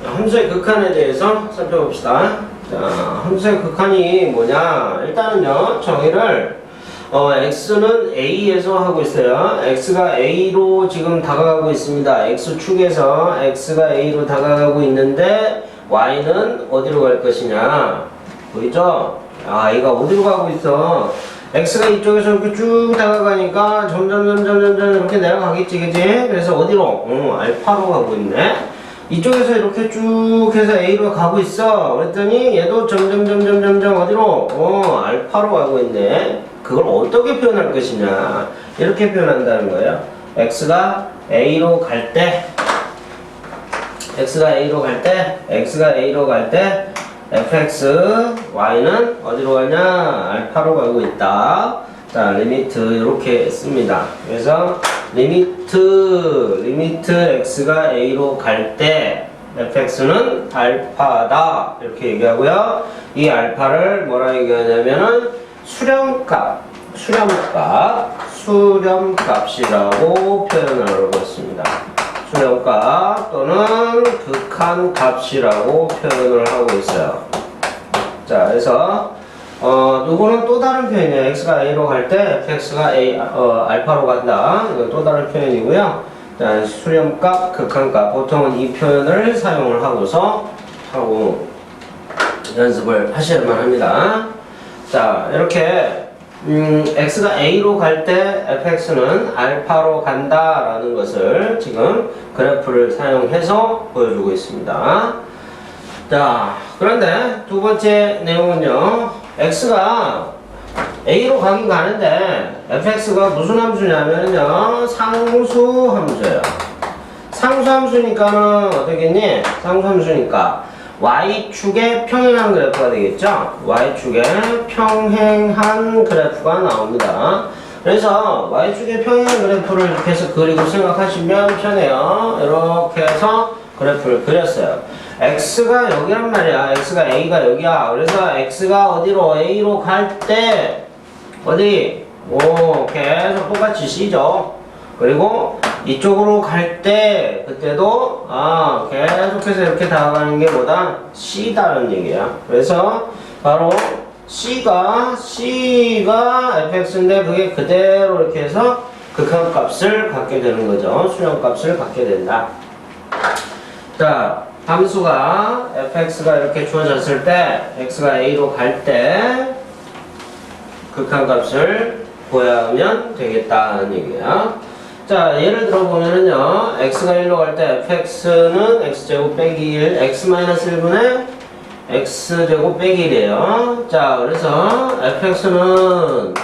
함수의 극한에 대해서 살펴봅시다. 자, 함수의 극한이 뭐냐? 일단은요, 정의를 x는 a에서 하고 있어요. x가 a로 지금 다가가고 있습니다. x축에서 x가 a로 다가가고 있는데 y는 어디로 갈 것이냐? 보이죠? 아, 얘가 어디로 가고 있어? x가 이쪽에서 이렇게 쭉 다가가니까 점점 이렇게 내려가겠지, 그지? 그래서 어디로? 알파로 가고 있네. 이쪽에서 이렇게 쭉 해서 A로 가고 있어. 그랬더니 얘도 점점 어디로? 알파로 가고 있네. 그걸 어떻게 표현할 것이냐? 이렇게 표현한다는 거예요. X가 A로 갈 때, X가 A로 갈 때, fx, y는 어디로 가냐? 알파로 가고 있다. 자, 리미트 이렇게 씁니다. 그래서 리미트 x가 a로 갈 때 fx는 알파다 이렇게 얘기하고요. 이 알파를 뭐라 얘기하냐면은 수렴값이라고 표현을 하고 있습니다. 수렴값 또는 극한값이라고 표현을 하고 있어요. 자, 그래서 요거는 또 다른 표현이에요. x가 a로 갈 때 fx가 알파로 간다. 이건 또 다른 표현이고요. 자, 수렴값, 극한값. 보통은 이 표현을 사용을 하고서 연습을 하셔야만 합니다. 자, 이렇게 x가 a로 갈 때 fx는 알파로 간다라는 것을 지금 그래프를 사용해서 보여주고 있습니다. 자, 그런데 두 번째 내용은요, x가 a로 가긴 가는데 fx가 무슨 함수냐면요, 상수 함수예요. 상수 함수니까는 어떻겠니? 상수 함수니까 y축의 평행한 그래프가 되겠죠? y축의 평행한 그래프가 나옵니다. 그래서 y축의 평행한 그래프를 이렇게 해서 그리고 생각하시면 편해요. 이렇게 해서 그래프를 그렸어요. x가 여기란 말이야. x가 a가 여기야. 그래서 x가 어디로? a로 갈 때 어디? 계속 똑같이 c죠. 그리고 이쪽으로 갈 때 그때도 계속해서 이렇게 다가가는 게 뭐다? c다는 얘기야. 그래서 바로 c가 fx인데 그게 그대로 이렇게 해서 극한값을 갖게 되는 거죠. 수렴값을 갖게 된다. 자, 함수가 fx가 이렇게 주어졌을 때 x가 a로 갈 때 극한값을 구하면 되겠다는 얘기야. 자, 예를 들어 보면은요, x가 1로 갈 때 fx는 x제곱 빼기 1, x-1분의 x제곱 빼기 1이에요. 자, 그래서 fx는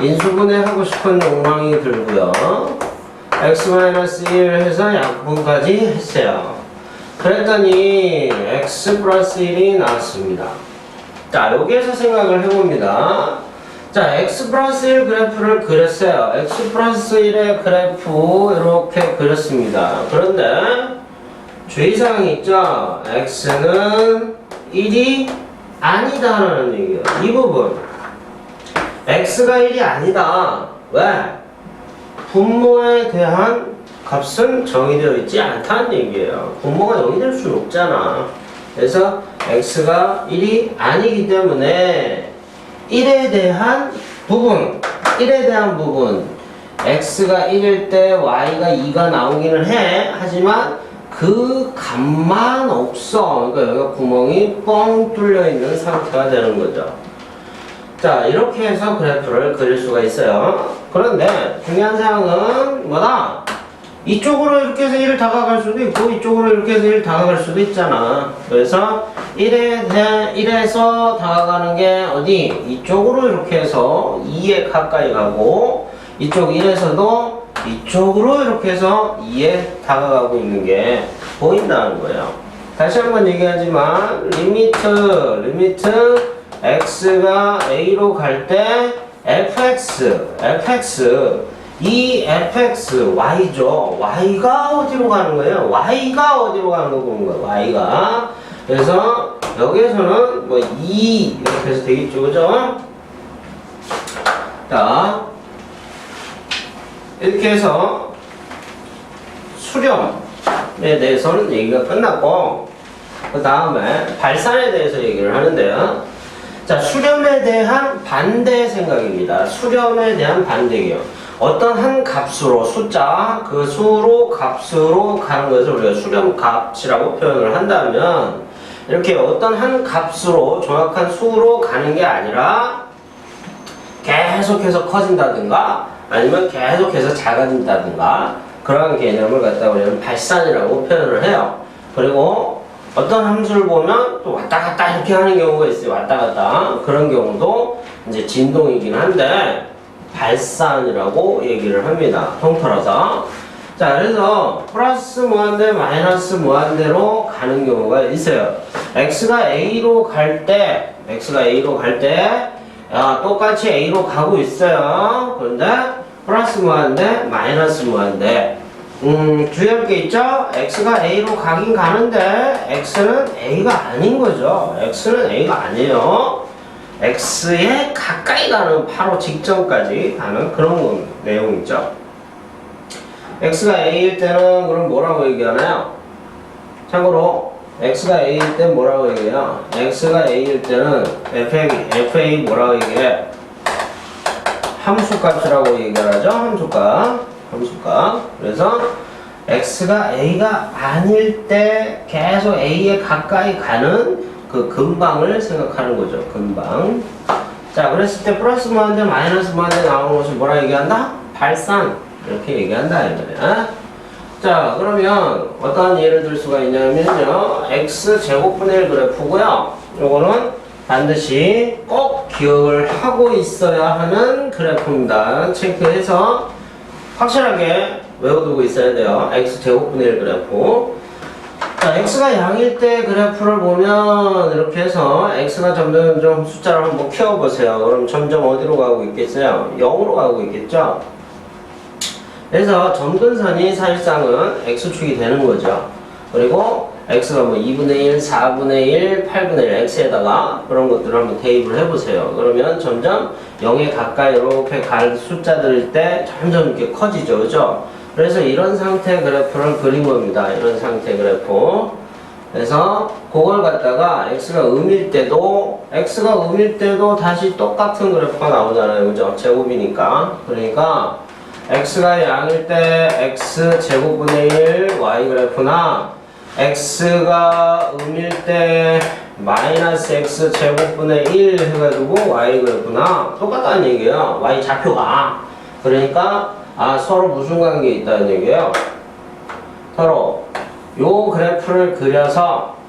인수분해 하고 싶은 욕망이 들고요. x-1 해서 약분까지 했어요. 그랬더니 x 플러스 1이 나왔습니다. 자, 여기에서 생각을 해봅니다. 자, x 플러스 1 그래프를 그렸어요. x 플러스 1의 그래프 이렇게 그렸습니다. 그런데 주의사항이 있죠? x는 1이 아니다라는 얘기예요. 이 부분. x가 1이 아니다. 왜? 분모에 대한 값은 정의되어 있지 않다는 얘기예요. 분모가 0이 될 수는 없잖아. 그래서 x가 1이 아니기 때문에 1에 대한 부분 x가 1일 때 y가 2가 나오기는 해. 하지만 그 값만 없어. 그러니까 여기가 구멍이 뻥 뚫려 있는 상태가 되는 거죠. 자, 이렇게 해서 그래프를 그릴 수가 있어요. 그런데 중요한 사항은 뭐다? 이쪽으로 이렇게 해서 1을 다가갈 수도 있고 이쪽으로 이렇게 해서 1을 다가갈 수도 있잖아. 그래서 1에서 다가가는 게 어디? 이쪽으로 이렇게 해서 2에 가까이 가고 이쪽 1에서도 이쪽으로 이렇게 해서 2에 다가가고 있는 게 보인다는 거예요. 다시 한번 얘기하지만 리미트 x가 a로 갈 때 fx 이 fx, y죠. y가 어디로 가는 거예요? y가 어디로 가는 거 보는 거예요. y가. 그래서 여기에서는 뭐 2 이렇게 해서 되겠죠. 그죠? 자, 이렇게 해서 수렴에 대해서는 얘기가 끝났고 그 다음에 발산에 대해서 얘기를 하는데요. 자, 수렴에 대한 반대 생각입니다. 수렴에 대한 반대기요. 어떤 한 값으로 숫자, 그 수로 값으로 가는 것을 우리가 수렴값이라고 표현을 한다면 이렇게 어떤 한 값으로 정확한 수로 가는 게 아니라 계속해서 커진다든가 아니면 계속해서 작아진다든가 그러한 개념을 갖다 우리는 발산이라고 표현을 해요. 그리고 어떤 함수를 보면 또 왔다 갔다 이렇게 하는 경우가 있어요. 왔다 갔다. 그런 경우도 이제 진동이긴 한데 발산이라고 얘기를 합니다. 통틀어서. 자, 그래서 플러스 무한대, 마이너스 무한대로 가는 경우가 있어요. x가 a로 갈 때, 똑같이 a로 가고 있어요. 그런데 플러스 무한대, 마이너스 무한대. 주의할 게 있죠? x가 a로 가긴 가는데 x는 a가 아닌 거죠. x는 a가 아니에요. x에 가까이 가는 바로 직전까지 가는 그런 내용이죠. x가 a일 때는 그럼 뭐라고 얘기하나요? 참고로 x가 a일 때 뭐라고 얘기해요? x가 a일 때는 fa 뭐라고 얘기해? 함수값이라고 얘기하죠. 함수값. 그래서 x가 a가 아닐 때 계속 a에 가까이 가는 그 근방을 생각하는 거죠. 근방. 자, 그랬을 때 플러스 무한대, 마이너스 무한대 나오는 것을 뭐라 얘기한다? 발산. 이렇게 얘기한다. 이거야. 자, 그러면 어떤 예를 들 수가 있냐면요. x제곱분의 1 그래프고요. 요거는 반드시 꼭 기억을 하고 있어야 하는 그래프입니다. 체크해서 확실하게 외워두고 있어야 돼요. x제곱분의 1 그래프. 자, x가 0일 때 그래프를 보면 이렇게 해서 x가 점점 숫자를 한번 키워보세요. 그럼 점점 어디로 가고 있겠어요? 0으로 가고 있겠죠? 그래서 점근선이 사실상은 x축이 되는 거죠. 그리고 x가 뭐 2분의 1, 4분의 1, 8분의 1 x에다가 그런 것들을 한번 대입을 해보세요. 그러면 점점 0에 가까이 이렇게 갈 숫자들일 때 점점 이렇게 커지죠. 그죠? 그래서 이런 상태의 그래프를 그린 겁니다. 이런 상태의 그래프. 그래서 그걸 갖다가 x가 음일 때도 다시 똑같은 그래프가 나오잖아요. 그죠? 제곱이니까. 그러니까 x가 0일 때 x제곱분의 1 y 그래프나 x가 음일 때 마이너스 x제곱분의 1 해가지고 y 그래프나 똑같다는 얘기예요. y 좌표가. 그러니까 서로 무슨 관계에 있다는 얘기예요. 서로 요 그래프를 그려서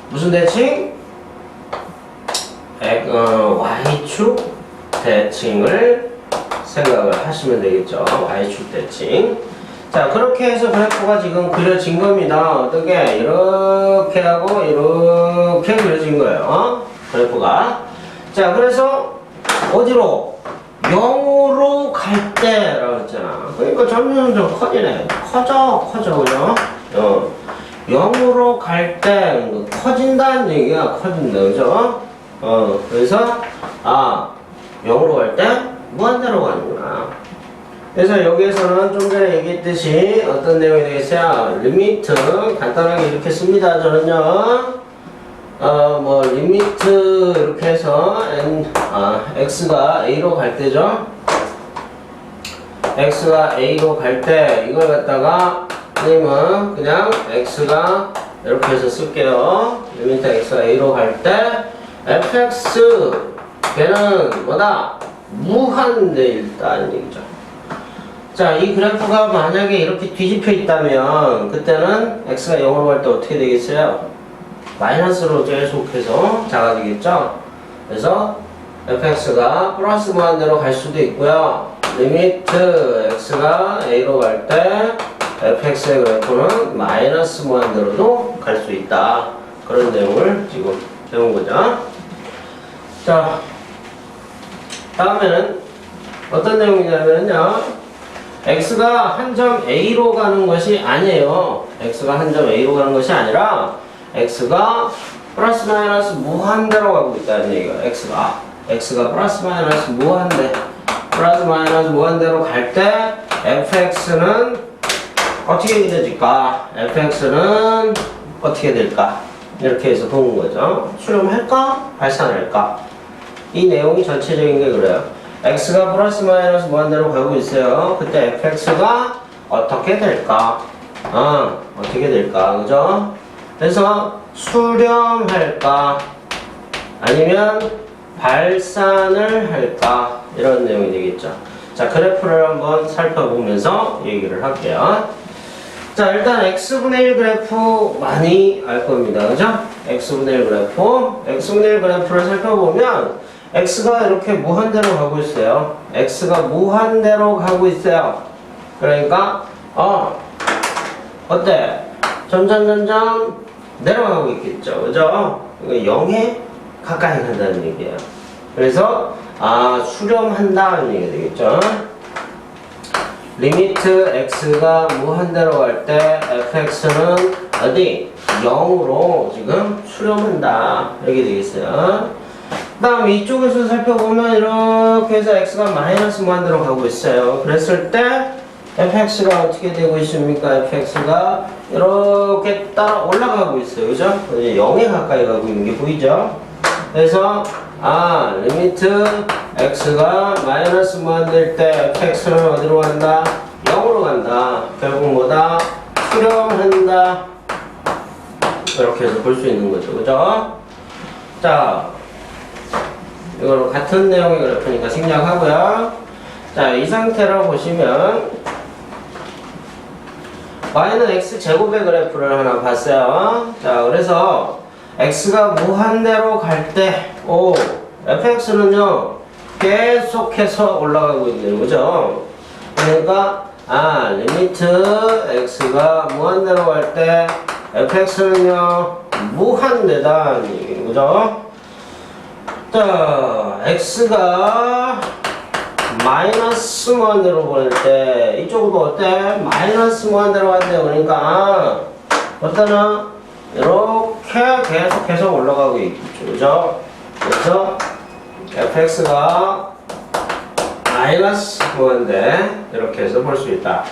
무슨 대칭? y축 대칭을 생각을 하시면 되겠죠. y축 대칭. 자, 그렇게 해서 그래프가 지금 그려진 겁니다. 어떻게? 이렇게 하고 이렇게 그려진 거예요. 그래프가. 자, 그래서 어디로? 0으로 갈 때라고 했잖아. 그러니까 점점 커지네. 커져, 그죠? 0으로 갈 때 커진다는 얘기야. 커진다, 그죠? 그래서 0으로 갈 때 무한대로 가는구나. 그래서 여기에서는 좀 전에 얘기했듯이 어떤 내용이 되겠어요? 리미트 간단하게 이렇게 씁니다. 저는요. 리미트 이렇게 해서 x가 a로 갈 때죠. x가 a로 갈 때 이걸 갖다가 선생님은 그냥 x가 이렇게 해서 쓸게요. 리미트 x가 a로 갈 때 fx 걔는 뭐다? 무한대일다는 얘기죠. 자, 이 그래프가 만약에 이렇게 뒤집혀 있다면 그때는 x가 0으로 갈 때 어떻게 되겠어요? 마이너스로 계속해서 작아지겠죠? 그래서 fx가 플러스 무한대로 갈 수도 있고요. 리미트 x가 a로 갈 때 fx의 그래프는 마이너스 무한대로도 갈 수 있다. 그런 내용을 지금 배운 거죠. 자, 다음에는 어떤 내용이냐면요. x가 한 점 a로 가는 것이 아니에요. x가 한 점 a로 가는 것이 아니라 x가 플러스 마이너스 무한대로 가고 있다는 얘기가 x가 플러스 마이너스 무한대로 갈 때 fx는 어떻게 그려질까? fx는 어떻게 될까? 이렇게 해서 보는 거죠. 수렴할까? 발산할까? 이 내용이 전체적인 게 그래요. x가 플러스 마이너스 무한대로 가고 있어요. 그때 fx가 어떻게 될까? 어떻게 될까? 그죠? 그래서 수렴할까? 아니면 발산을 할까? 이런 내용이 되겠죠. 자, 그래프를 한번 살펴보면서 얘기를 할게요. 자, 일단 x분의 1 그래프 많이 알 겁니다. 그죠? x분의 1 그래프. x분의 1 그래프를 살펴보면 x가 이렇게 무한대로 가고 있어요. x가 무한대로 가고 있어요. 그러니까 어때? 점점 내려가고 있겠죠. 그죠? 0에 가까이 간다는 얘기예요. 그래서 수렴한다는 얘기가 되겠죠. 리미트 x가 무한대로 갈 때 fx는 어디? 0으로 지금 수렴한다. 이렇게 되겠어요. 그 다음 이쪽에서 살펴보면 이렇게 해서 x가 마이너스 무한대로 가고 있어요. 그랬을 때 fx가 어떻게 되고 있습니까? fx가 이렇게 따라 올라가고 있어요. 그죠? 0에 가까이 가고 있는 게 보이죠? 그래서 리미트 x가 마이너스 무한대일 때 fx는 어디로 간다? 0으로 간다. 결국 뭐다? 수렴한다. 이렇게 해서 볼 수 있는 거죠. 그죠? 자, 이거는 같은 내용의 그래프니까 생략하고요. 자, 이 상태로 보시면 y는 x제곱의 그래프를 하나 봤어요. 자, 그래서 x가 무한대로 갈 때 fx는요 계속해서 올라가고 있네요. 그죠? 그러니까 리미트 x가 무한대로 갈 때 fx는요 무한대다. 그죠? 자, x가 마이너스 무한대로 보낼 때 이쪽도 어때? 마이너스 무한대로 간대요. 그러니까 어떠나 이렇게 계속해서 올라가고 있죠. 그죠? 그래서 fx가 마이너스 무한대 이렇게 해서 볼 수 있다.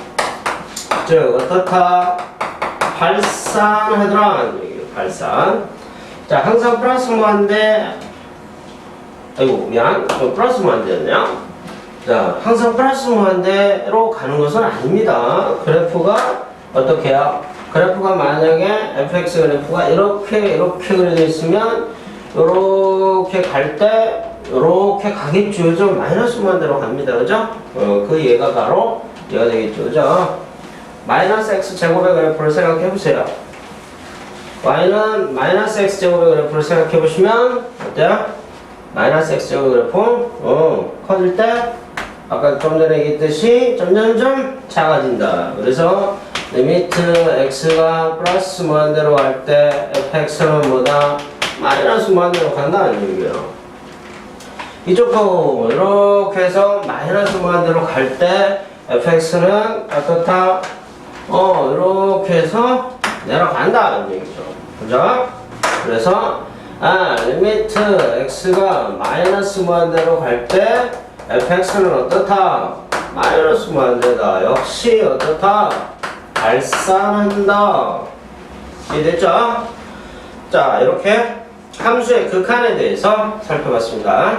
즉 어떻다? 발산하더라. 발산. 자, 항상 플러스 무한대. 아이고 미안. 플러스 무한대였네요. 자, 항상 플러스 무한대로 가는 것은 아닙니다. 그래프가 어떻게 해요? 그래프가 만약에 fx 그래프가 이렇게 그려져 있으면 이렇게 갈 때 이렇게 가겠죠. 좀 마이너스 무한대로 갑니다. 그죠? 그 얘가 바로 얘가 되겠죠. 그죠? 마이너스 x 제곱의 그래프를 생각해 보세요. y는 마이너스 x 제곱의 그래프를 생각해 보시면 어때요? 마이너스 x 제곱의 그래프 커질 때 아까 좀 전에 얘기했듯이 점점점 작아진다. 그래서 리미트 x가 플러스 무한대로 갈 때 fx는 뭐다? 마이너스 무한대로 간다는 얘기예요. 이쪽도 이렇게 해서 마이너스 무한대로 갈 때 fx는 어떻다? 이렇게 해서 내려간다는 얘기죠. 그죠? 그래서 리미트 x가 마이너스 무한대로 갈 때 fx는 어떻다? 마이너스 무한대다. 역시 어떻다? 발산한다. 이해됐죠? 자, 이렇게 함수의 극한에 대해서 살펴봤습니다.